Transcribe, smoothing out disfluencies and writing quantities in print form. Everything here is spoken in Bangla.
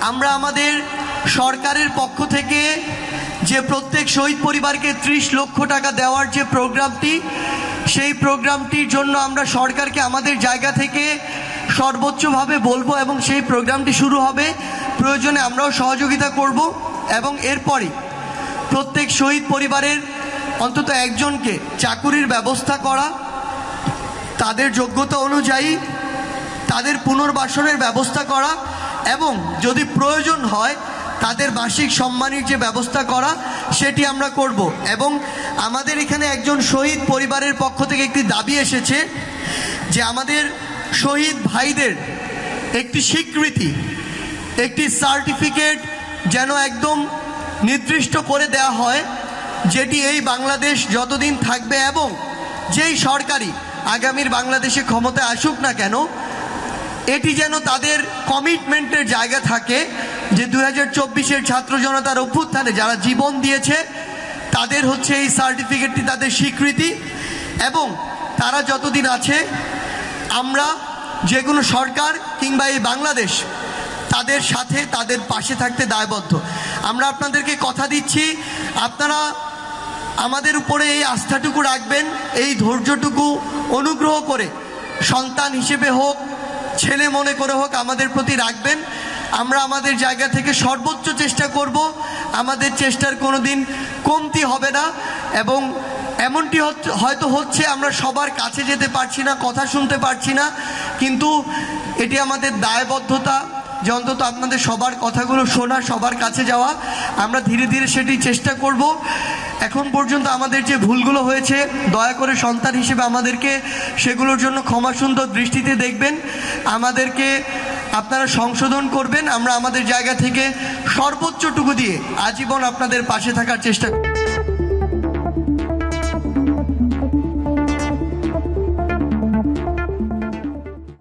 আমরা আমাদের সরকারের পক্ষ থেকে যে প্রত্যেক শহীদ পরিবারকে 30 লক্ষ টাকা দেওয়ার যে প্রোগ্রামটি, সেই প্রোগ্রামটির জন্য আমরা সরকারকে আমাদের জায়গা থেকে সর্বোচ্চভাবে বলবো এবং সেই প্রোগ্রামটি শুরু হবে। প্রয়োজনে আমরাও সহযোগিতা করব এবং এরপরই প্রত্যেক শহীদ পরিবারের অন্তত একজনকে চাকুরির ব্যবস্থা করা, তাদের যোগ্যতা অনুযায়ী তাদের পুনর্বাসনের ব্যবস্থা করা এবং যদি প্রয়োজন হয় তাদের মাসিক সম্মানের যে ব্যবস্থা করা সেটি আমরা করব। এবং আমাদের এখানে একজন শহীদ পরিবারের পক্ষ থেকে একটি দাবি এসেছে যে আমাদের শহীদ ভাইদের একটি স্বীকৃতি, একটি সার্টিফিকেট যেন একদম নির্দিষ্ট করে দেওয়া হয়, যেটি এই বাংলাদেশ যতদিন থাকবে এবং যেই সরকারি আগামীর বাংলাদেশে ক্ষমতায় আসুক না কেন, এটি যেন তাদের কমিটমেন্টের জায়গা থাকে যে 2024-এর ছাত্র জনতার অভ্যুত্থানে যারা জীবন দিয়েছে তাদের হচ্ছে এই সার্টিফিকেটটি তাদের স্বীকৃতি। এবং তারা যতদিন আছে আমরা যে কোনো সরকার কিংবা এই বাংলাদেশ তাদের সাথে তাদের পাশে থাকতে দায়বদ্ধ। আমরা আপনাদেরকে কথা দিচ্ছি, আপনারা আমাদের উপরে এই আস্থাটুকু রাখবেন, এই ধৈর্যটুকু অনুগ্রহ করে সন্তান হিসেবে হোক, ছেলে মনে করে হোক আমাদের প্রতি রাখবেন। আমরা আমাদের জায়গা থেকে সর্বোচ্চ চেষ্টা করব, আমাদের চেষ্টার কোনো দিন কমতি হবে না। এবং এমনটি হয়তো হচ্ছে আমরা সবার কাছে যেতে পারছি না, কথা শুনতে পারছি না, কিন্তু এটি আমাদের দায়বদ্ধতা যে অন্তত আপনাদের সবার কথাগুলো শোনা, সবার কাছে যাওয়া। আমরা ধীরে ধীরে সেটি চেষ্টা করব। এখন পর্যন্ত আমাদের যে ভুলগুলো হয়েছে দয়া করে সন্তান হিসেবে আমাদেরকে সেগুলোর জন্য ক্ষমা সুন্দর দৃষ্টিতে দেখবেন, আমাদেরকে আপনারা সংশোধন করবেন। আমরা আমাদের জায়গা থেকে সর্বোচ্চটুকু দিয়ে আজীবন আপনাদের পাশে থাকার চেষ্টা করব।